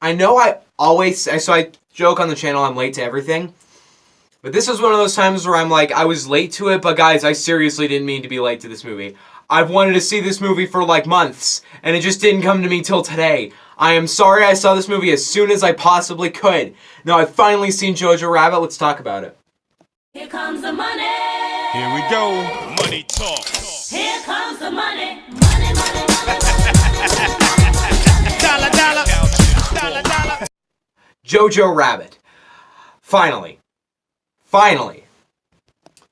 I know so I joke on the channel I'm late to everything, but this was one of those times where I'm like, I was late to it, but guys, I seriously didn't mean to be late to this movie. I've wanted to see this movie for like months, and it just didn't come to me till today. I am sorry I saw this movie as soon as I possibly could. Now I've finally seen Jojo Rabbit, let's talk about it. Here comes the money. Here we go. Money talk. Here comes the money. Money, money, money, money. Dollar, dollar. Dollar, dollar. Jojo Rabbit. Finally.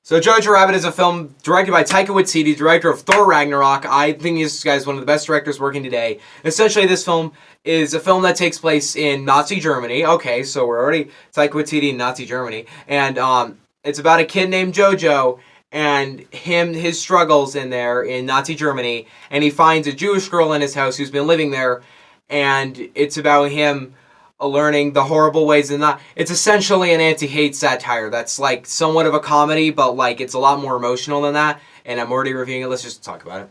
So Jojo Rabbit is a film directed by Taika Waititi, director of Thor Ragnarok. I think this guy is one of the best directors working today. Essentially, this film is a film that takes place in Nazi Germany. Okay, so we're already Taika Waititi in Nazi Germany. And it's about a kid named Jojo and his struggles in there in Nazi Germany. And he finds a Jewish girl in his house who's been living there. And it's about him learning the horrible ways and not. It's essentially an anti-hate satire that's like somewhat of a comedy, but like it's a lot more emotional than that. And I'm already reviewing it. Let's just talk about it.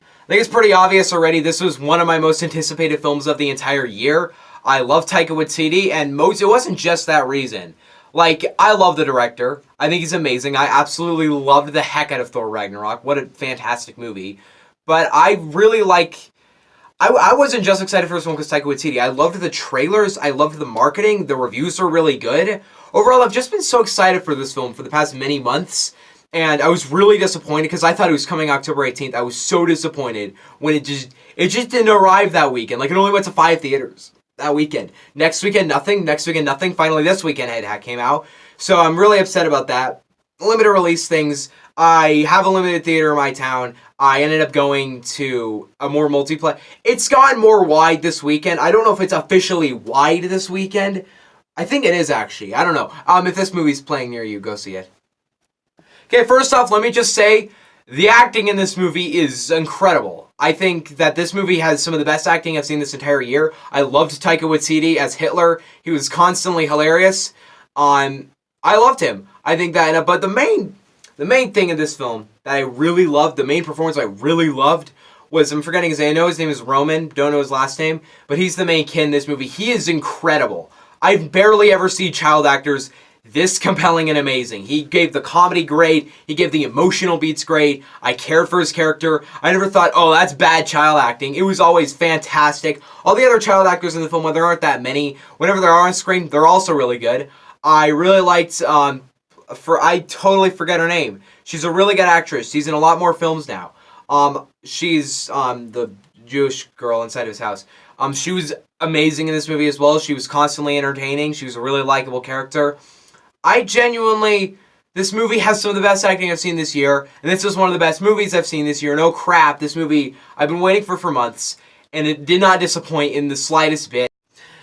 I think it's pretty obvious already. This was one of my most anticipated films of the entire year. I love Taika Waititi, and it wasn't just that reason. Like, I love the director. I think he's amazing. I absolutely loved the heck out of Thor Ragnarok. What a fantastic movie. But I really like... I wasn't just excited for this one because Taika Waititi. I loved the trailers. I loved the marketing. The reviews were really good. Overall, I've just been so excited for this film for the past many months. And I was really disappointed because I thought it was coming October 18th. I was so disappointed when it just didn't arrive that weekend. Like, it only went to 5 theaters that weekend. Next weekend, nothing. Next weekend, nothing. Finally, this weekend, it came out. So I'm really upset about that. Limited release things. I have a limited theater in my town. I ended up going to a more multiplayer. It's gone more wide this weekend. I don't know if it's officially wide this weekend. I think it is, actually. I don't know. If this movie's playing near you, go see it. Okay, first off, let me just say, the acting in this movie is incredible. I think that this movie has some of the best acting I've seen this entire year. I loved Taika Waititi as Hitler. He was constantly hilarious. I loved him. I think that, but the main thing in this film that I really loved, the main performance I really loved, was, I'm forgetting his name. I know his name is Roman, don't know his last name, but he's the main kid in this movie. He is incredible. I've barely ever seen child actors this compelling and amazing. He gave the comedy great. He gave the emotional beats great. I cared for his character. I never thought, oh, that's bad child acting. It was always fantastic. All the other child actors in the film, well, there aren't that many. Whenever they are on screen, they're also really good. I really liked, I totally forget her name. She's a really good actress. She's in a lot more films now. She's the Jewish girl inside of his house. She was amazing in this movie as well. She was constantly entertaining. She was a really likable character. This movie has some of the best acting I've seen this year, and this is one of the best movies I've seen this year. No crap, this movie I've been waiting for months, and it did not disappoint in the slightest bit.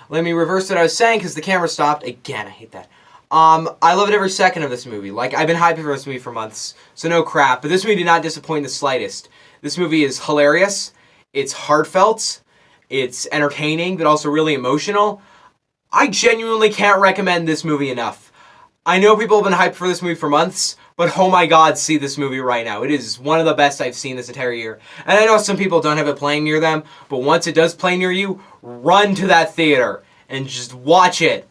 Let me reverse what I was saying because the camera stopped. Again, I hate that. I loved every second of this movie. Like, I've been hyping for this movie for months, so no crap. But this movie did not disappoint in the slightest. This movie is hilarious. It's heartfelt. It's entertaining, but also really emotional. I genuinely can't recommend this movie enough. I know people have been hyped for this movie for months, but oh my god, see this movie right now. It is one of the best I've seen this entire year. And I know some people don't have it playing near them, but once it does play near you, run to that theater and just watch it.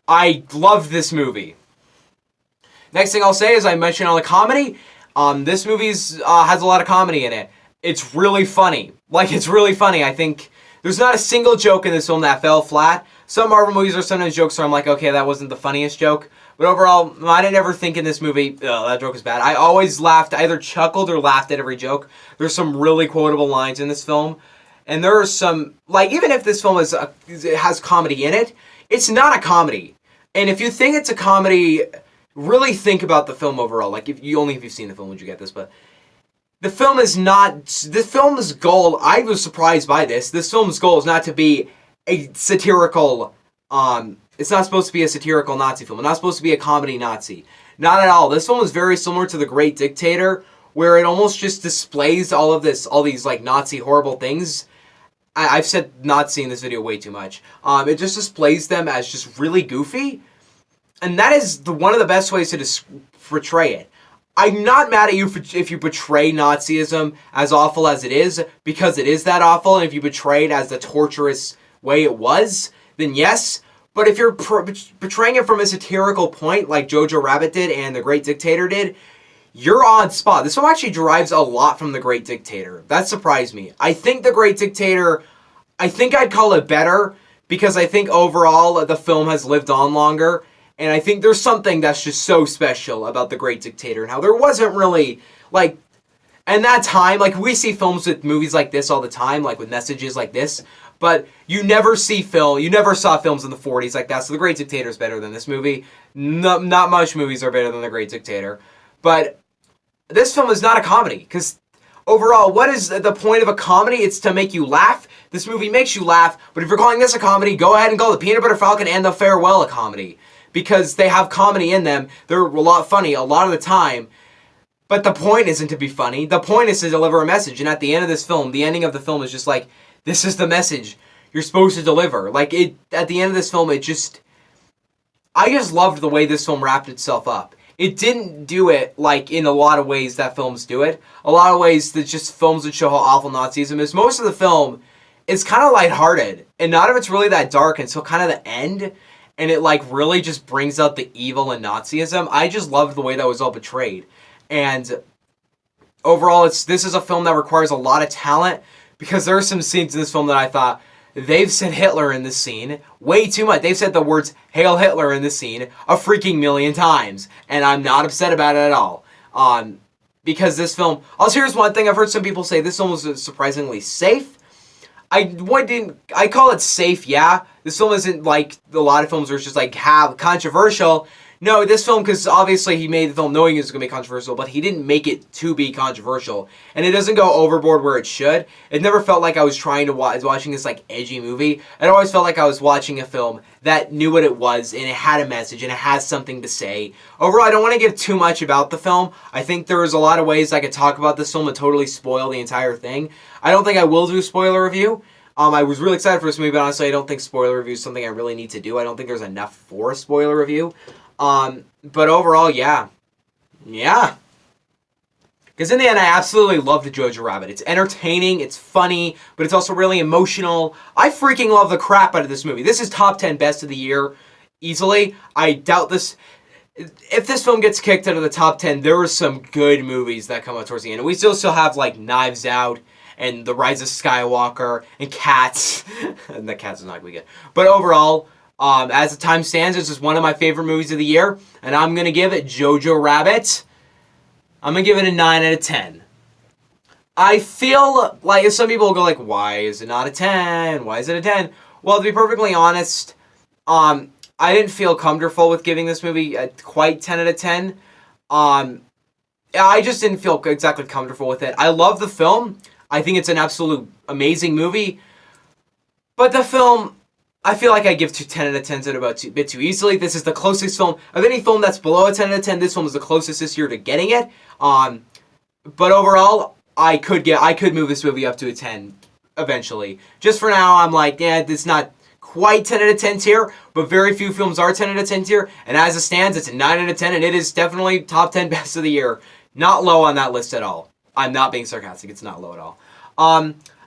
I love this movie. Next thing I'll say is I mentioned all the comedy. This movie has a lot of comedy in it. It's really funny. Like, it's really funny. I think there's not a single joke in this film that fell flat. Some Marvel movies are sometimes jokes where I'm like, okay, that wasn't the funniest joke. But overall, I didn't ever think in this movie, oh, that joke is bad. I always laughed, either chuckled or laughed at every joke. There's some really quotable lines in this film. And there are some, like, even if this film has comedy in it, it's not a comedy. And if you think it's a comedy, really think about the film overall. Like, if you've seen the film would you get this, but the film is not, this film's goal, I was surprised by this. This film's goal is not to be a satirical, it's not supposed to be a satirical Nazi film. It's not supposed to be a comedy Nazi. Not at all. This film is very similar to The Great Dictator, where it almost just displays all these like Nazi horrible things. I've said Nazi in this video way too much. It just displays them as just really goofy. And that is one of the best ways to portray it. I'm not mad at you if you portray Nazism as awful as it is, because it is that awful, and if you portray it as the torturous way it was, then yes. But if you're portraying it from a satirical point, like Jojo Rabbit did and The Great Dictator did, you're on spot. This film actually derives a lot from The Great Dictator. That surprised me. I think The Great Dictator, I think I'd call it better, because I think overall the film has lived on longer. And I think there's something that's just so special about The Great Dictator and how there wasn't really, like, and that time, like, we see films with movies like this all the time, like with messages like this, but you never saw films in the 40s like that, so The Great Dictator is better than this movie. Not much movies are better than The Great Dictator. But this film is not a comedy, because overall, what is the point of a comedy? It's to make you laugh. This movie makes you laugh, but if you're calling this a comedy, go ahead and call The Peanut Butter Falcon and The Farewell a comedy, because they have comedy in them. They're a lot funny a lot of the time. But the point isn't to be funny. The point is to deliver a message. And at the end of this film, the ending of the film is just like, this is the message you're supposed to deliver. Like, at the end of this film, I just loved the way this film wrapped itself up. It didn't do it, like, in a lot of ways that films do it. A lot of ways that just films that show how awful Nazism is. Most of the film is kind of lighthearted. And none of it's really that dark until kind of the end. And it, like, really just brings out the evil in Nazism. I just loved the way that was all portrayed. And overall, this is a film that requires a lot of talent, because there are some scenes in this film that I thought, they've said Hitler in this scene way too much. They've said the words Hail Hitler in this scene a freaking million times. And I'm not upset about it at all. Because this film... Also, here's one thing. I've heard some people say this film was surprisingly safe. I call it safe, yeah. This film isn't like a lot of films where it's just like controversial. No, this film, because obviously he made the film knowing it was going to be controversial, but he didn't make it to be controversial. And it doesn't go overboard where it should. It never felt like I was trying to watching this, like, edgy movie. It always felt like I was watching a film that knew what it was, and it had a message, and it has something to say. Overall, I don't want to give too much about the film. I think there's a lot of ways I could talk about this film and totally spoil the entire thing. I don't think I will do a spoiler review. I was really excited for this movie, but honestly, I don't think spoiler review is something I really need to do. I don't think there's enough for a spoiler review. But overall, yeah. Yeah. Because in the end, I absolutely love the Jojo Rabbit. It's entertaining, it's funny, but it's also really emotional. I freaking love the crap out of this movie. This is top 10 best of the year, easily. I doubt this. If this film gets kicked out of the top 10, there are some good movies that come out towards the end. And we still have, like, Knives Out, and The Rise of Skywalker, and Cats. And the Cats is not going to be good. But overall... as the time stands, this is one of my favorite movies of the year, and I'm going to give it Jojo Rabbit. I'm going to give it a 9 out of 10. I feel like some people will go like, why is it not a 10? Why is it a 10? Well, to be perfectly honest, I didn't feel comfortable with giving this movie quite 10 out of 10. I just didn't feel exactly comfortable with it. I love the film. I think it's an absolute amazing movie. But the film... I feel like I give 10 out of 10s a bit too easily. This is the closest film of any film that's below a 10 out of 10. This film is the closest this year to getting it. But overall, I could move this movie up to a 10 eventually. Just for now, I'm like, yeah, it's not quite 10 out of 10 tier, but very few films are 10 out of 10 tier. And as it stands, it's a 9 out of 10, and it is definitely top 10 best of the year. Not low on that list at all. I'm not being sarcastic. It's not low at all.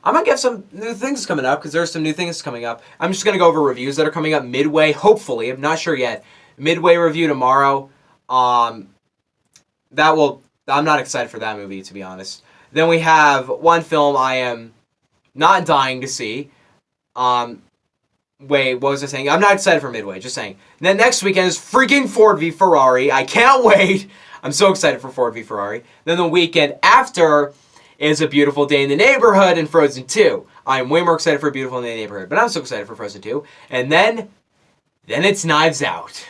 I'm going to give some new things coming up, because there's some new things coming up. I'm just going to go over reviews that are coming up midway, hopefully. I'm not sure yet. Midway review tomorrow. I'm not excited for that movie, to be honest. Then we have one film I am not dying to see. Wait, what was I saying? I'm not excited for Midway, just saying. And then next weekend is freaking Ford v Ferrari. I can't wait. I'm so excited for Ford v Ferrari. Then the weekend after... is A Beautiful Day in the Neighborhood and Frozen 2. I'm way more excited for A Beautiful Day in the Neighborhood, but I'm so excited for Frozen 2. And then it's Knives Out.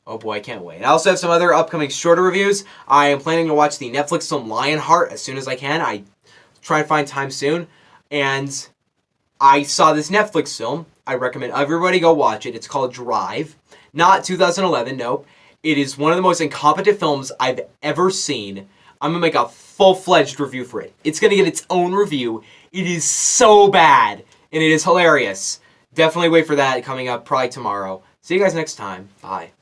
Oh boy, I can't wait. I also have some other upcoming shorter reviews. I am planning to watch the Netflix film Lionheart as soon as I can. I try and find time soon. And I saw this Netflix film. I recommend everybody go watch it. It's called Drive. Not 2011, nope. It is one of the most incompetent films I've ever seen. I'm going to make a full-fledged review for it. It's going to get its own review. It is so bad, and it is hilarious. Definitely wait for that coming up probably tomorrow. See you guys next time. Bye.